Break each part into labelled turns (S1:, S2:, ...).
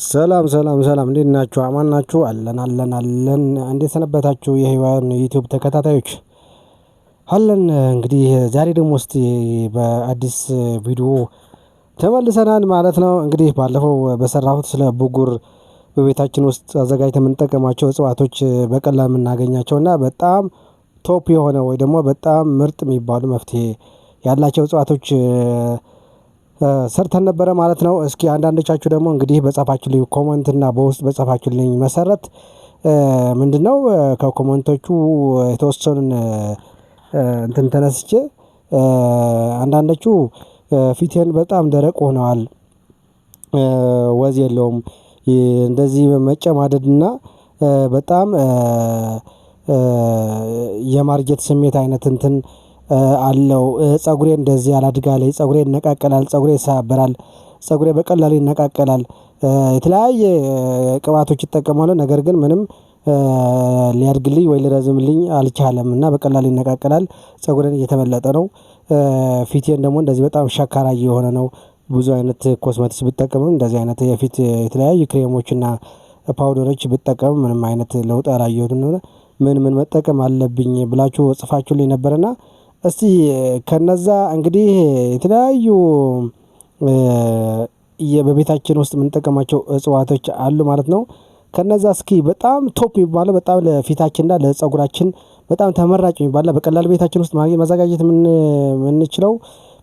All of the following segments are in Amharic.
S1: ሰላም ሰላም ሰላም እንዴት ናችሁ? አማን ናችሁ? አለን እንዴት ሰነበታችሁ? የህይዋን ዩቲዩብ ተከታታዮች አለን። እንግዲህ ዛሬ ደግሞ እስቲ በአዲስ ቪዲዮ ተመልሰናል ማለት ነው። እንግዲህ ባለፈው በሰራሁት ስለ ብጉር በቤታችን ውስጥ አዘጋጅተን የምንጠቀማቸው እጽዋቶች በቀላል የምናገኛቸው እና በጣም ቶፕ የሆነ ወይ ደግሞ በጣም ምርጥ የሚባሉ መፍትሄ ያላቸው እጽዋቶች ሰርተን ነበረ ማለት ነው። እስኪ አንዳንዶቻችሁ ደግሞ እንግዲህ በጻፋችሁልኝ ኮመንት እና በውስጥ በጻፋችሁልኝ መሰረት ምንድነው ከኮመንቶቹ የተወሰኑን እንትን ተነስቼ አንዳንዶቹ ፊቴን በጣም ደረቅ ሆነዋል፣ ወዝ የለውም፣ እንደዚህ መጨማደድና በጣም የማርጀት ስሜት አይነት እንትን አለው። ፀጉሬ እንደዚህ አላድጋለኝ፣ ፀጉሬ ይነቃቀላል፣ ፀጉሬ ይሰባበራል፣ ፀጉሬ በቀላሉ ይነቃቀላል። የተለያየ ቅባቶች ይጠቀማሉ፣ ነገር ግን ምንም ሊያድግልኝ ወይ ሊረዝምልኝ አልቻለም እና በቀላሉ ይነቃቀላል። ፀጉሬን እየተመለጠ ነው። ፊቴን ደግሞ እንደዚህ በጣም ሸካራ እየሆነ ነው። ብዙ አይነት ኮስሞቲክስ ብጠቀምም እንደዚህ አይነት የፊት የተለያዩ ክሬሞችና ፓውደሮች ብጠቀምም ምንም አይነት ለውጥ አላየሁትም። ምን መጠቀም አለብኝ ብላችሁ ጽፋችሁልኝ ነበርና እስቲ ከነዛ እንግዲህ የተለያዩ በቤታችን ውስጥ የምንጠቀማቸው እጽዋቶች አሉ ማለት ነው። ከነዛ እስኪ በጣም ቶፕ የሚባለው በጣም ለፊታችንና ለፀጉራችን በጣም ተመራጭ የሚባለው በቀላል ቤታችን ውስጥ ማዘጋጀት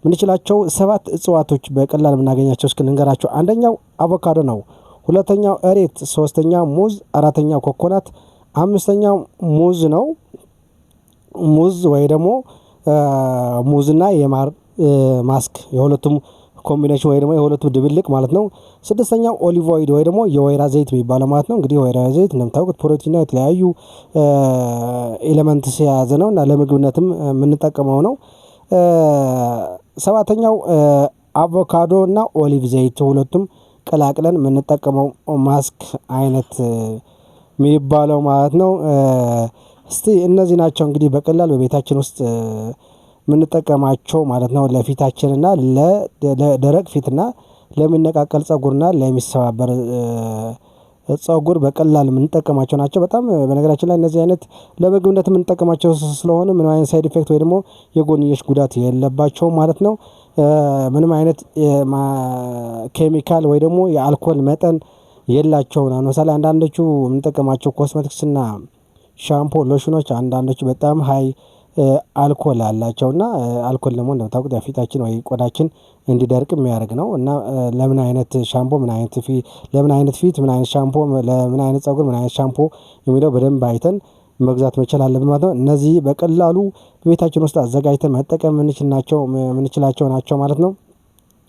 S1: ምንችላቸው 7 እጽዋቶች በቀላል የምናገኛቸው እስኪ ልንገራቸው። አንደኛው አቮካዶ ነው። ሁለተኛው እሬት፣ ሶስተኛው ሙዝ፣ አራተኛው ኮኮናት፣ አምስተኛው ሙዝ ነው። ሙዝ ወይ ደግሞ ሙዝና የማር ማስክ የሁለቱም ኮምቢኔሽን ወይ ደግሞ የሁለቱም ድብልቅ ማለት ነው። ስድስተኛው ኦሊቭ ኦይል ወይ ደግሞ የወይራ ዘይት የሚባለው ማለት ነው። እንግዲህ የወይራ ዘይት እንደምታውቁት ፕሮቲንና የተለያዩ ኤሌመንትስ የያዘ ነው እና ለምግብነትም የምንጠቀመው ነው። ሰባተኛው አቮካዶ እና ኦሊቭ ዘይት ሁለቱም ቀላቅለን የምንጠቀመው ማስክ አይነት የሚባለው ማለት ነው። እስቲ እነዚህ ናቸው እንግዲህ በቀላል በቤታችን ውስጥ የምንጠቀማቸው ማለት ነው። ለፊታችንና ለደረቅ ፊትና ለሚነቃቀል ፀጉርና ለሚሰባበር ፀጉር በቀላል የምንጠቀማቸው ናቸው። በጣም በነገራችን ላይ እነዚህ አይነት ለምግብነት የምንጠቀማቸው ስለሆነ ምንም አይነት ሳይድ ኢፌክት ወይ ደግሞ የጎንዮሽ ጉዳት የለባቸውም ማለት ነው። ምንም አይነት ኬሚካል ወይ ደግሞ የአልኮል መጠን የላቸውም። ለምሳሌ አንዳንዶቹ የምንጠቀማቸው ኮስሜቲክስ እና ሻምፖ ሎሽኖች አንዳንዶቹ በጣም ሀይ አልኮል አላቸውና አልኮል ደግሞ እንደምታውቁት ፊታችን ወይ ቆዳችን እንዲደርቅ የሚያደርግ ነው እና ለምን አይነት ሻምፖ ለምን አይነት ፊት ምን አይነት ሻምፖ ለምን አይነት ፀጉር ምን አይነት ሻምፖ የሚለው በደንብ አይተን መግዛት መቻል አለብን ማለት ነው። እነዚህ በቀላሉ በቤታችን ውስጥ አዘጋጅተን መጠቀም የምንችላቸው ናቸው ማለት ነው።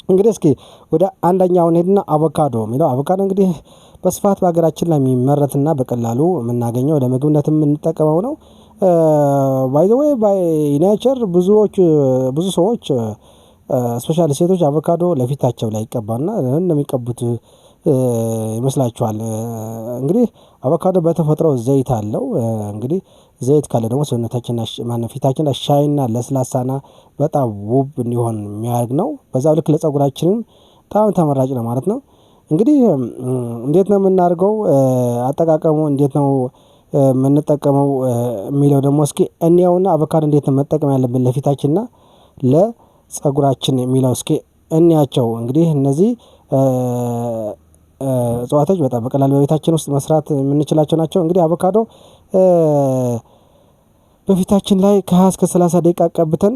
S1: እንግዲህ እስኪ ወደ አንደኛው እንሂድና አቮካዶ የሚለው አቮካዶ እንግዲህ በስፋት በሀገራችን ላይ የሚመረትና በቀላሉ የምናገኘው ለምግብነት የምንጠቀመው ነው። ባይ ዘ ዌይ ባይ ኔቸር ብዙ ሰዎች ስፔሻሊ ሴቶች አቮካዶ ለፊታቸው ላይ ይቀባና እንደሚቀቡት ይመስላችኋል። እንግዲህ አቮካዶ በተፈጥሮ ዘይት አለው። እንግዲህ ዘይት ካለ ደግሞ ሰውነታችን ፊታችን ሻይና ለስላሳና በጣም ውብ እንዲሆን የሚያደርግ ነው። በዛው ልክ ለፀጉራችንም በጣም ተመራጭ ነው ማለት ነው። እንግዲህ እንዴት ነው የምናደርገው? አጠቃቀሙ እንዴት ነው የምንጠቀመው የሚለው ደግሞ እስኪ እንየውና አቮካዶ እንዴት ነው መጠቀም ያለብን ለፊታችንና ለፀጉራችን የሚለው እስኪ እንያቸው። እንግዲህ እነዚህ እጽዋቶች በጣም በቀላል በቤታችን ውስጥ መስራት የምንችላቸው ናቸው። እንግዲህ አቮካዶ በፊታችን ላይ ከ20 እስከ 30 ደቂቃ ቀብተን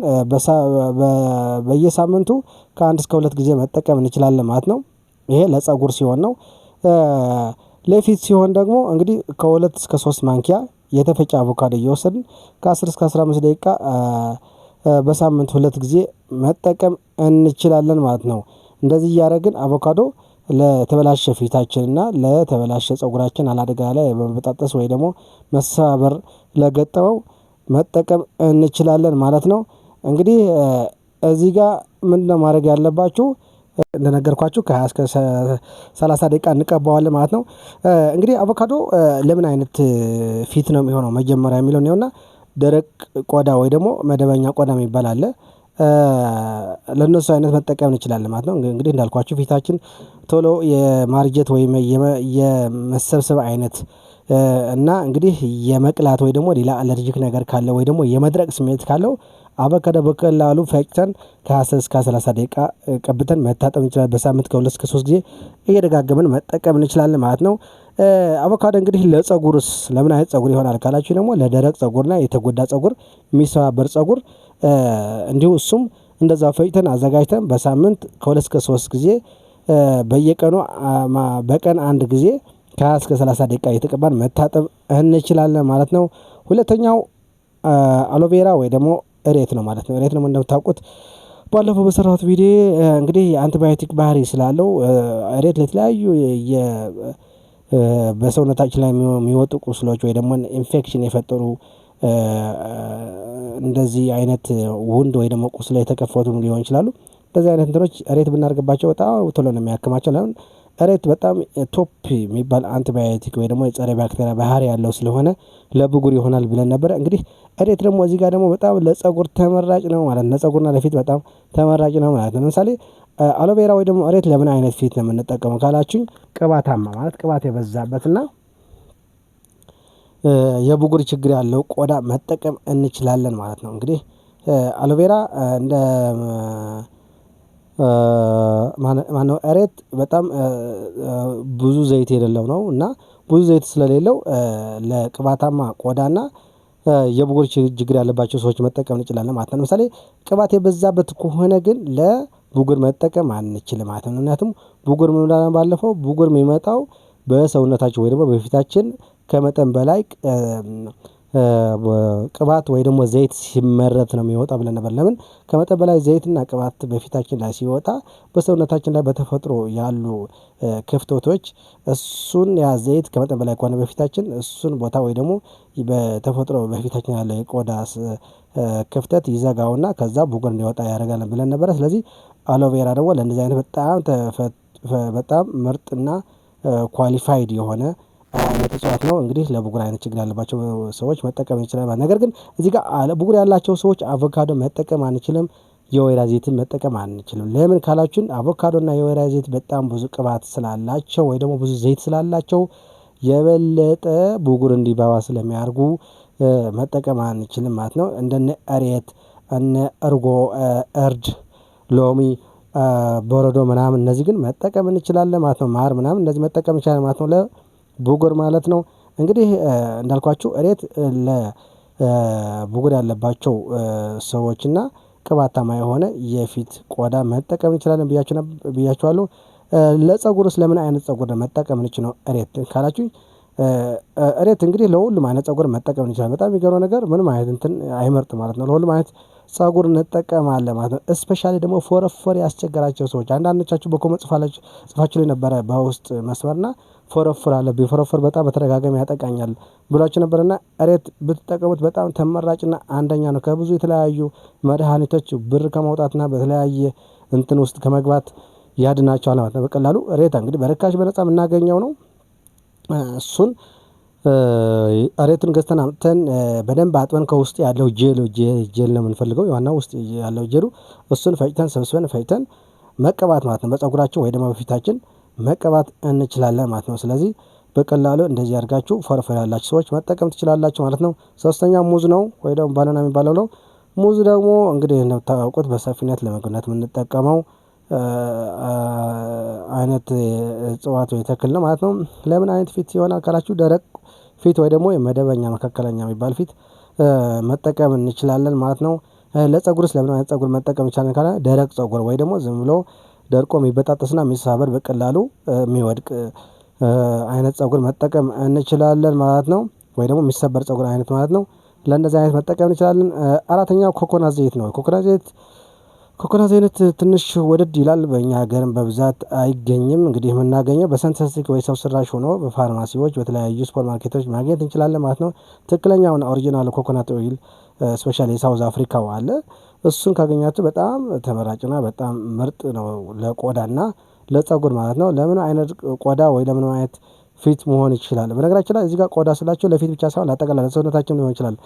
S1: በየሳምንቱ ከ1 እስከ 2 ጊዜ መጠቀም እንችላለን ማለት ነው። ይሄ ለፀጉር ሲሆን ነው። ለፊት ሲሆን ደግሞ እንግዲህ ከ2 እስከ 3 ማንኪያ የተፈጨ አቮካዶ እየወሰድን ከ10 እስከ 15 ደቂቃ በሳምንት 2 ጊዜ መጠቀም እንችላለን ማለት ነው። እንደዚህ እያደረግን አቮካዶ ለተበላሸ ፊታችንና ለተበላሸ ፀጉራችን አላደጋ ላይ በመበጣጠስ ወይ ደግሞ መሰባበር ለገጠመው መጠቀም እንችላለን ማለት ነው። እንግዲህ እዚህ ጋር ምንድነው ማድረግ ያለባችሁ? እንደነገርኳችሁ ከ20 እስከ 30 ደቂቃ እንቀባዋለን ማለት ነው። እንግዲህ አቮካዶ ለምን አይነት ፊት ነው የሚሆነው መጀመሪያ የሚለው ነውና ደረቅ ቆዳ ወይ ደግሞ መደበኛ ቆዳ የሚባል አለ። ለነሱ አይነት መጠቀም እንችላለን ማለት ነው። እንግዲህ እንዳልኳችሁ ፊታችን ቶሎ የማርጀት ወይም የመሰብሰብ አይነት እና እንግዲህ የመቅላት ወይ ደግሞ ሌላ አለርጂክ ነገር ካለ ወይ ደግሞ የመድረቅ ስሜት ካለው አቮካዶ በቀላሉ ፈጭተን ከ10 እስከ 30 ደቂቃ ቀብተን መታጠብ እንችላለን። በሳምንት ከ2 እስከ 3 ጊዜ እየደጋገምን መጠቀም እንችላለን ማለት ነው። አቮካዶ እንግዲህ ለፀጉርስ ለምን አይነት ፀጉር ይሆናል ካላችሁ ደግሞ ለደረቅ ፀጉርና የተጎዳ ፀጉር የሚሰባበር ፀጉር እንዲሁ እሱም እንደዛ ፈጭተን አዘጋጅተን በሳምንት ከ2 እስከ 3 ጊዜ በየቀኑ በቀን አንድ ጊዜ ከ20 እስከ 30 ደቂቃ እየተቀባን መታጠብ እንችላለን ማለት ነው። ሁለተኛው አሎቬራ ወይ ደግሞ እሬት ነው ማለት ነው። እሬት ነው እንደምታውቁት ባለፈው በሰራሁት ቪዲዮ እንግዲህ አንቲባዮቲክ ባህሪ ስላለው እሬት ለተለያዩ በሰውነታችን ላይ የሚወጡ ቁስሎች ወይ ደግሞ ኢንፌክሽን የፈጠሩ እንደዚህ አይነት ውንድ ወይ ደግሞ ቁስል የተከፈቱም ሊሆን ይችላሉ። እንደዚህ አይነት እንትኖች እሬት ብናደርግባቸው በጣም ቶሎ ነው የሚያክማቸው። ለምን እሬት በጣም ቶፕ የሚባል አንቲባዮቲክ ወይ ደግሞ የጸረ ባክቴሪያ ባህሪ ያለው ስለሆነ ለብጉር ይሆናል ብለን ነበረ። እንግዲህ እሬት ደግሞ እዚህ ጋር ደግሞ በጣም ለፀጉር ተመራጭ ነው ማለት ነው። ለፀጉርና ለፊት በጣም ተመራጭ ነው ማለት ነው። ለምሳሌ አሎቬራ ወይ ደግሞ እሬት ለምን አይነት ፊት ነው የምንጠቀመው ካላችሁኝ፣ ቅባታማ ማለት ቅባት የበዛበትና የብጉር ችግር ያለው ቆዳ መጠቀም እንችላለን ማለት ነው። እንግዲህ አሎቬራ እንደ ማነው እሬት በጣም ብዙ ዘይት የሌለው ነው እና ብዙ ዘይት ስለሌለው ለቅባታማ ቆዳና የብጉር ችግር ያለባቸው ሰዎች መጠቀም እንችላለን ማለት ነው። ለምሳሌ ቅባት የበዛበት ከሆነ ግን ለብጉር መጠቀም አንችልም ማለት ነው። ምክንያቱም ብጉር ምን ብለናል ባለፈው፣ ብጉር የሚመጣው በሰውነታችን ወይ ደግሞ በፊታችን ከመጠን በላይ ቅባት ወይ ደግሞ ዘይት ሲመረት ነው የሚወጣ ብለን ነበር። ለምን ከመጠን በላይ ዘይትና ቅባት በፊታችን ላይ ሲወጣ በሰውነታችን ላይ በተፈጥሮ ያሉ ክፍተቶች እሱን ያ ዘይት ከመጠን በላይ ከሆነ በፊታችን እሱን ቦታ ወይ ደግሞ በተፈጥሮ በፊታችን ያለ የቆዳ ክፍተት ይዘጋውና ከዛ ብጉር እንዲወጣ ያደርጋል ብለን ነበረ። ስለዚህ አሎቬራ ደግሞ ለእንደዚህ አይነት በጣም ምርጥና ኳሊፋይድ የሆነ አይነት እጽዋት ነው። እንግዲህ ለብጉር አይነት ችግር ያለባቸው ሰዎች መጠቀም ይችላል። ነገር ግን እዚህ ጋር ብጉር ያላቸው ሰዎች አቮካዶ መጠቀም አንችልም፣ የወይራ ዘይትን መጠቀም አንችልም። ለምን ካላችሁን አቮካዶና የወይራ ዘይት በጣም ብዙ ቅባት ስላላቸው ወይ ደግሞ ብዙ ዘይት ስላላቸው የበለጠ ብጉር እንዲባባ ስለሚያደርጉ መጠቀም አንችልም ማለት ነው። እንደነ እሬት፣ እነ እርጎ፣ እርድ፣ ሎሚ፣ በረዶ ምናምን እነዚህ ግን መጠቀም እንችላለን ማለት ነው። ማር ምናምን እነዚህ መጠቀም እንችላለን ማለት ነው ለብጉር ማለት ነው። እንግዲህ እንዳልኳችሁ እሬት ለብጉር ያለባቸው ሰዎችና ቅባታማ የሆነ የፊት ቆዳ መጠቀም እንችላለን ብያችኋለሁ። ለፀጉርስ ለምን አይነት ፀጉር መጠቀም እንችላለን እሬት ካላችሁኝ፣ እሬት እንግዲህ ለሁሉም አይነት ፀጉር መጠቀም እንችላለን። በጣም የሚገርመው ነገር ምንም አይነት እንትን አይመርጥም ማለት ነው። ለሁሉም አይነት ፀጉር እንጠቀማለን ማለት ነው። እስፔሻሊ ደግሞ ፎረፎር ያስቸገራቸው ሰዎች አንዳንዶቻችሁ በኮመንት ጽፋችሁ ላይ ነበረ በውስጥ መስመርና ፎረፎር አለብኝ፣ ፎረፎር በጣም በተደጋጋሚ ያጠቃኛል ብሏችሁ ነበርና እሬት ብትጠቀሙት በጣም ተመራጭና አንደኛ ነው። ከብዙ የተለያዩ መድኃኒቶች ብር ከማውጣትና በተለያየ እንትን ውስጥ ከመግባት ያድናቸዋል ማለት ነው። በቀላሉ እሬት እንግዲህ በርካሽ በነፃ የምናገኘው ነው። እሱን እሬቱን ገዝተን አምጥተን በደንብ አጥበን ከውስጥ ያለው ጄል ነው የምንፈልገው፣ ዋናው ውስጥ ያለው ጄሉ እሱን ፈጭተን ሰብስበን ፈጭተን መቀባት ማለት ነው። በፀጉራችን ወይ ደግሞ በፊታችን መቀባት እንችላለን ማለት ነው። ስለዚህ በቀላሉ እንደዚህ አድርጋችሁ ፎረፎር ያላችሁ ሰዎች መጠቀም ትችላላችሁ ማለት ነው። ሶስተኛው ሙዝ ነው ወይ ደግሞ ባናና የሚባለው ነው። ሙዝ ደግሞ እንግዲህ እንደምታውቁት በሰፊነት ለምግብነት የምንጠቀመው አይነት እጽዋት ወይ ተክል ነው ማለት ነው። ለምን አይነት ፊት ይሆናል ካላችሁ፣ ደረቅ ፊት ወይ ደግሞ የመደበኛ መካከለኛ የሚባል ፊት መጠቀም እንችላለን ማለት ነው። ለፀጉርስ ለምን አይነት ፀጉር መጠቀም እንችላለን ካለ፣ ደረቅ ፀጉር ወይ ደግሞ ዝም ብሎ ደርቆ የሚበጣጠስና የሚሳበር በቀላሉ የሚወድቅ አይነት ፀጉር መጠቀም እንችላለን ማለት ነው። ወይ ደግሞ የሚሰበር ፀጉር አይነት ማለት ነው። ለእንደዚህ አይነት መጠቀም እንችላለን። አራተኛው ኮኮናት ዘይት ነው። ኮኮናት ዘይት ትንሽ ወደድ ይላል። በእኛ ሀገርም በብዛት አይገኝም። እንግዲህ የምናገኘው በሰንተስቲክ ወይ ሰው ሰራሽ ሆኖ በፋርማሲዎች በተለያዩ ሱፐር ማርኬቶች ማግኘት እንችላለን ማለት ነው። ትክክለኛውን ኦሪጂናል ኮኮናት ኦይል ስፔሻሊ የሳውዝ አፍሪካው አለ። እሱን ካገኛችሁ በጣም ተመራጭና በጣም ምርጥ ነው ለቆዳና ለፀጉር ማለት ነው። ለምን አይነት ቆዳ ወይ ለምን አይነት ፊት መሆን ይችላል። በነገራችን ላይ እዚህ ጋር ቆዳ ስላችሁ ለፊት ብቻ ሳይሆን ለአጠቃላይ ለሰውነታችን ሊሆን ይችላል።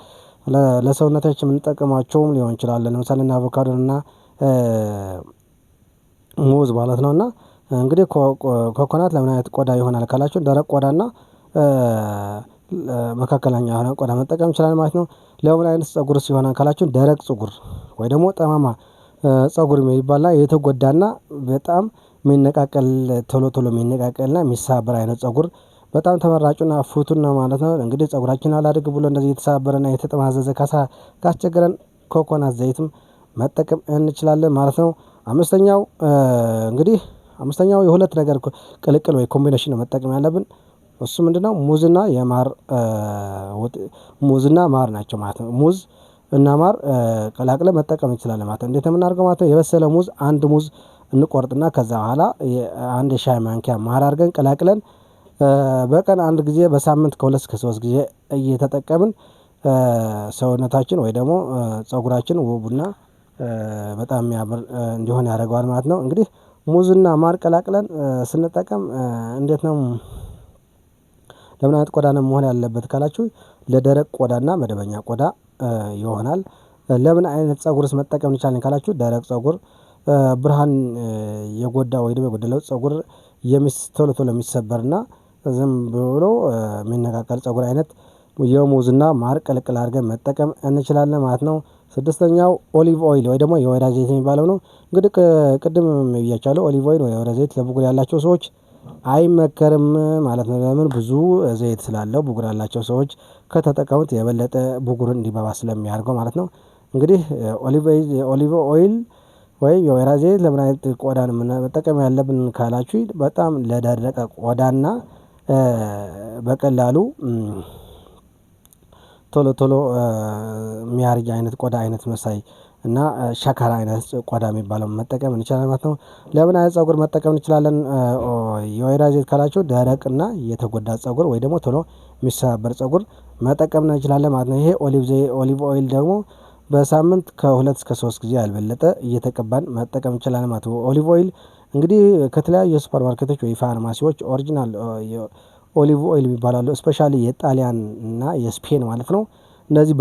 S1: ለሰውነታችን የምንጠቀማቸውም ሊሆን ይችላል። ለምሳሌ አቮካዶን እና ሙዝ ማለት ነው። እና እንግዲህ ኮኮናት ለምን አይነት ቆዳ ይሆናል ካላችሁ ደረቅ ቆዳና መካከለኛ የሆነ ቆዳ መጠቀም እንችላለን ማለት ነው። ለምን አይነት ፀጉርስ ይሆናል ካላችሁ ደረቅ ፀጉር ወይ ደግሞ ጠማማ ፀጉር የሚባልና የተጎዳና በጣም የሚነቃቀል ቶሎ ቶሎ የሚነቃቀልና የሚሰባበር አይነት ፀጉር በጣም ተመራጩና ፍቱን ነው ማለት ነው። እንግዲህ ፀጉራችን አላድግ ብሎ እንደዚህ የተሰባበረና የተጠማዘዘ ካስቸገረን ኮኮናት ዘይትም መጠቀም እንችላለን ማለት ነው። አምስተኛው እንግዲህ አምስተኛው የሁለት ነገር ቅልቅል ወይ ኮምቢኔሽን ነው መጠቀም ያለብን። እሱ ምንድነው? ሙዝና ማር ናቸው ማለት ነው። ሙዝ እና ማር ቀላቅለን መጠቀም እንችላለን ማለት ነው። እንዴት የምናደርገው ማለት ነው? የበሰለ ሙዝ አንድ ሙዝ እንቆርጥና ከዛ በኋላ አንድ የሻይ ማንኪያ ማር አድርገን ቀላቅለን በቀን አንድ ጊዜ በሳምንት ከሁለት እስከ ሶስት ጊዜ እየተጠቀምን ሰውነታችን ወይ ደግሞ ፀጉራችን ውብና በጣም የሚያምር እንዲሆን ያደርገዋል ማለት ነው። እንግዲህ ሙዝና ማር ቀላቅለን ስንጠቀም እንዴት ነው? ለምን አይነት ቆዳ ነው መሆን ያለበት ካላችሁ ለደረቅ ቆዳና መደበኛ ቆዳ ይሆናል። ለምን አይነት ፀጉርስ መጠቀም እንችላለን ካላችሁ ደረቅ ፀጉር ብርሃን የጎዳ ወይ ደግሞ የጎደለው ፀጉር ቶሎ ቶሎ የሚሰበርና ዝም ብሎ የሚነቃቀል ፀጉር አይነት የሙዝና ማር ቅልቅል አድርገን መጠቀም እንችላለን ማለት ነው። ስድስተኛው ኦሊቭ ኦይል ወይ ደግሞ የወይራ ዘይት የሚባለው ነው። እንግዲህ ቅድም ብያችኋለሁ ኦሊቭ ኦይል ወይ የወይራ ዘይት ለብጉር ያላቸው ሰዎች አይመከርም ማለት ነው። ለምን? ብዙ ዘይት ስላለው ብጉር ያላቸው ሰዎች ከተጠቀሙት የበለጠ ብጉርን እንዲባባስ ስለሚያደርገው ማለት ነው። እንግዲህ ኦሊቭ ኦይል ወይ የወይራ ዘይት ለምን አይነት ቆዳን መጠቀም ያለብን ካላችሁ በጣም ለደረቀ ቆዳና በቀላሉ ቶሎ ቶሎ የሚያረጅ አይነት ቆዳ አይነት መሳይ እና ሸካራ አይነት ቆዳ የሚባለውን መጠቀም እንችላለን ማለት ነው። ለምን አይነት ፀጉር መጠቀም እንችላለን? የወይራ ዘይት ካላችሁ ደረቅና የተጎዳ ፀጉር ወይ ደግሞ ቶሎ የሚሰባበር ፀጉር መጠቀም እንችላለን ማለት ነው። ይሄ ኦሊቭ ኦይል ደግሞ በሳምንት ከሁለት እስከ ሶስት ጊዜ ያልበለጠ እየተቀባን መጠቀም እንችላለን ማለት ነው። ኦሊቭ ኦይል እንግዲህ ከተለያዩ የሱፐር ማርኬቶች ወይ ፋርማሲዎች ኦሪጅናል ኦሊቭ ኦይል የሚባሉ አሉ ስፔሻሊ የጣሊያን እና የስፔን ማለት ነው። እነዚህ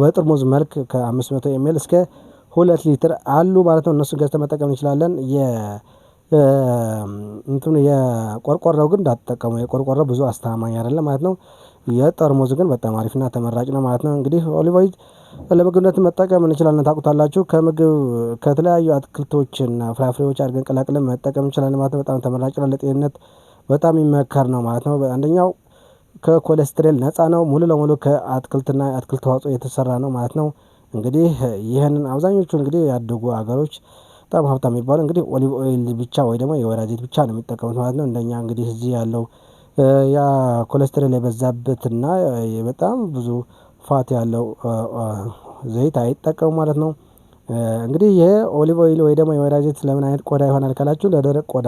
S1: በጥርሙዝ መልክ ከ500 ኤምኤል እስከ 2 ሊትር አሉ ማለት ነው። እነሱን ገዝተን መጠቀም እንችላለን። የቆርቆሮው ግን እንዳትጠቀሙ የቆርቆሮው ብዙ አስተማማኝ አይደለም ማለት ነው። የጠርሙዝ ግን በጣም አሪፍና ተመራጭ ነው ማለት ነው። እንግዲህ ኦሊቭ ኦይል ለምግብነት መጠቀም እንችላለን ታውቁታላችሁ ከምግብ ከተለያዩ አትክልቶችና ፍራፍሬዎች አድርገን ቀላቅለን መጠቀም እንችላለን ማለት ነው። በጣም ተመራጭ ነው ለጤንነት በጣም የሚመከር ነው ማለት ነው። አንደኛው ከኮሌስትሬል ነፃ ነው ሙሉ ለሙሉ ከአትክልትና የአትክልት ተዋጽኦ የተሰራ ነው ማለት ነው። እንግዲህ ይህንን አብዛኞቹ እንግዲህ ያደጉ ሀገሮች በጣም ሀብታም የሚባለው እንግዲህ ኦሊቭ ኦይል ብቻ ወይ ደግሞ የወይራ ዘይት ብቻ ነው የሚጠቀሙት ማለት ነው። እንደኛ እንግዲህ እዚህ ያለው ያ ኮሌስትሮል የበዛበትና በጣም ብዙ ፋት ያለው ዘይት አይጠቀሙም ማለት ነው። እንግዲህ ይሄ ኦሊቭ ኦይል ወይ ደግሞ የወይራ ዘይት ለምን አይነት ቆዳ ይሆናል ካላችሁ ለደረቅ ቆዳ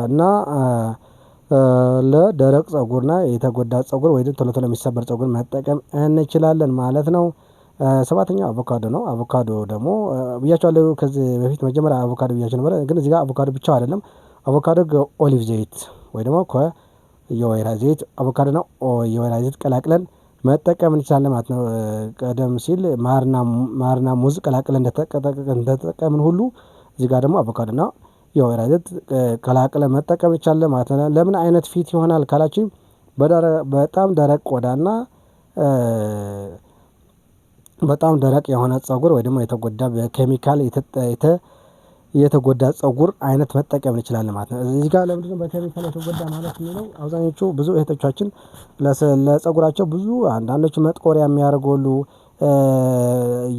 S1: እና ለደረቅ ፀጉርና የተጎዳ ፀጉር ወይ ቶሎ ቶሎ የሚሰበር ፀጉር መጠቀም እንችላለን ማለት ነው። ሰባተኛው አቮካዶ ነው። አቮካዶ ደግሞ ብያችኋለሁ ከዚህ በፊት መጀመሪያ አቮካዶ ብያችሁ ነበር ግን እዚህ ጋር አቮካዶ ብቻው አይደለም። አቮካዶ ኦሊቭ ዘይት ወይ ደግሞ የወይራ ዘይት አቮካዶ ነው የወይራ ዘይት ቀላቅለን መጠቀም እንችላለን ማለት ነው። ቀደም ሲል ማርና ሙዝ ቀላቅለን እንደተጠቀምን ሁሉ እዚህ ጋር ደግሞ አቮካዶና የወይራ ዘይት ቀላቅለን መጠቀም እንችላለን ማለት ነው። ለምን አይነት ፊት ይሆናል ካላችሁኝ በጣም ደረቅ ቆዳና በጣም ደረቅ የሆነ ፀጉር ወይ ደግሞ የተጎዳ በኬሚካል የተጎዳ ፀጉር አይነት መጠቀም እንችላለን ማለት ነው። እዚህ ጋር ለምንድነው በኬሚካል የተጎዳ ማለት የሚለው አብዛኞቹ ብዙ እህቶቻችን ለፀጉራቸው ብዙ አንዳንዶቹ መጥቆሪያ የሚያደርጉ አሉ።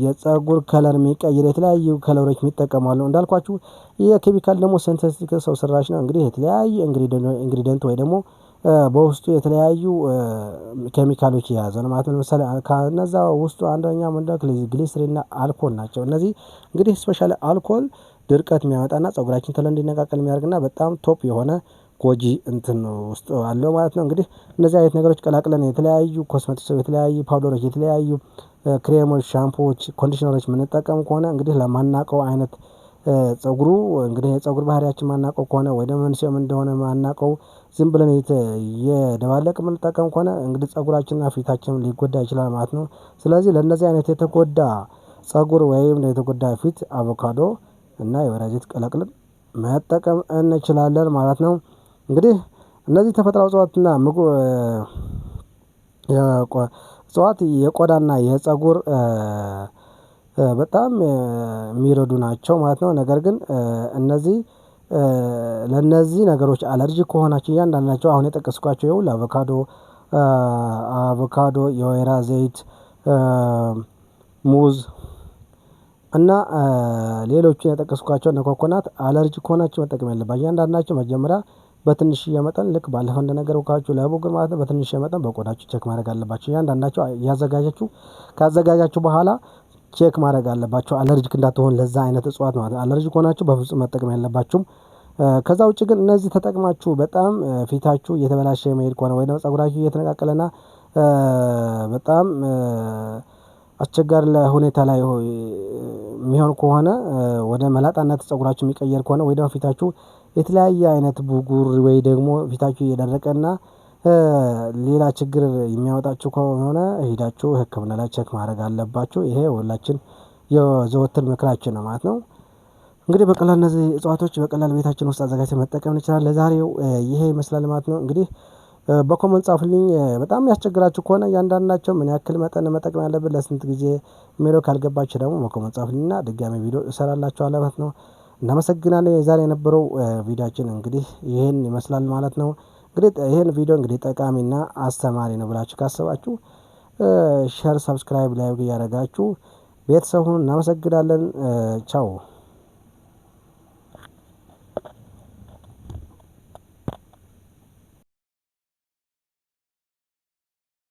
S1: የፀጉር ከለር የሚቀይር የተለያዩ ከለሮች የሚጠቀሙ አሉ። እንዳልኳችሁ ይሄ ኬሚካል ደግሞ ሲንተቲክ ሰው ሰራሽ ነው። እንግዲህ የተለያየ ኢንግሪዲየንት ወይ ደግሞ በውስጡ የተለያዩ ኬሚካሎች የያዘ ነው ማለት ነው። ለምሳሌ ከነዛ ውስጡ አንደኛ ምንድነው ግሊሰሪን እና አልኮል ናቸው። እነዚህ እንግዲህ ስፔሻሊ አልኮል ድርቀት የሚያመጣና ፀጉራችን ቶሎ እንዲነቃቀል የሚያደርግና በጣም ቶፕ የሆነ ጎጂ እንትን ውስጥ አለው ማለት ነው። እንግዲህ እነዚህ አይነት ነገሮች ቀላቅለን የተለያዩ ኮስሜቲክስ የተለያዩ ፓውደሮች የተለያዩ ክሬሞች ሻምፖዎች ኮንዲሽነሮች የምንጠቀም ከሆነ እንግዲህ ለማናውቀው አይነት ፀጉሩ እንግዲህ የፀጉር ባህሪያችን ማናውቀው ከሆነ ወይ ደግሞ መንስኤው ምን እንደሆነ ማናውቀው ዝም ብለን እየደባለቅን የምንጠቀም ከሆነ እንግዲህ ፀጉራችንና ፊታችን ሊጎዳ ይችላል ማለት ነው። ስለዚህ ለእነዚህ አይነት የተጎዳ ፀጉር ወይም የተጎዳ ፊት አቮካዶ እና የወይራ ዘይት ቀላቅለን መጠቀም እንችላለን ማለት ነው። እንግዲህ እነዚህ ተፈጥሯዊ እጽዋትና እጽዋት የቆዳና የፀጉር በጣም የሚረዱ ናቸው ማለት ነው። ነገር ግን እነዚህ ለእነዚህ ነገሮች አለርጂክ ከሆናችሁ እያንዳንዳቸው አሁን የጠቀስኳቸው ይኸውልህ አቮካዶ የወይራ ዘይት ሙዝ እና ሌሎቹን የጠቀስኳቸው እነ ኮኮናት አለርጂክ ከሆናችሁ መጠቀም የለባችሁም። እያንዳንዳቸው መጀመሪያ በትንሽዬ መጠን ልክ ባለፈው እንደነገርኳችሁ ለቡግር ማለት ነው በትንሽዬ መጠን በቆዳችሁ ቼክ ማድረግ አለባችሁ። እያንዳንዳቸው እያዘጋጃችሁ ካዘጋጃችሁ በኋላ ቼክ ማድረግ አለባችሁ አለርጂክ እንዳትሆን ለዛ አይነት እጽዋት ማለት ነው። አለርጂክ ከሆናችሁ በፍጹም መጠቀም የለባችሁም። ከዛ ውጪ ግን እነዚህ ተጠቅማችሁ በጣም ፊታችሁ እየተበላሸ መሄድ ከሆነ ወይ ደግሞ ፀጉራችሁ እየተነቃቀለና በጣም አስቸጋሪ ሁኔታ ላይ የሚሆን ከሆነ ወደ መላጣነት ፀጉራችሁ የሚቀየር ከሆነ ወይ ደግሞ ፊታችሁ የተለያየ አይነት ብጉር ወይ ደግሞ ፊታችሁ እየደረቀና ሌላ ችግር የሚያወጣችሁ ከሆነ ሄዳችሁ ህክምና ላይ ቼክ ማድረግ አለባችሁ። ይሄ ሁላችን የዘወትር ምክራችን ነው ማለት ነው። እንግዲህ በቀላል እነዚህ እጽዋቶች በቀላል ቤታችን ውስጥ አዘጋጅተን መጠቀም እንችላለን። ለዛሬው ይሄ ይመስላል ማለት ነው። እንግዲህ በኮመንት ጻፉልኝ። በጣም ያስቸግራችሁ ከሆነ እያንዳንዳቸው ምን ያክል መጠን መጠቀም ያለብን ለስንት ጊዜ የሚለው ካልገባችሁ ደግሞ በኮመንት ጻፉልኝና ድጋሚ ቪዲዮ እሰራላችኋለሁ ማለት ነው። እናመሰግናለን። የዛሬ የነበረው ቪዲዮአችን እንግዲህ ይሄን ይመስላል ማለት ነው። እንግዲህ ይሄን ቪዲዮ እንግዲህ ጠቃሚና አስተማሪ ነው ብላችሁ ካሰባችሁ ሼር፣ ሰብስክራይብ፣ ላይክ እያደረጋችሁ ቤተሰብ ሁኑ። እናመሰግናለን። ቻው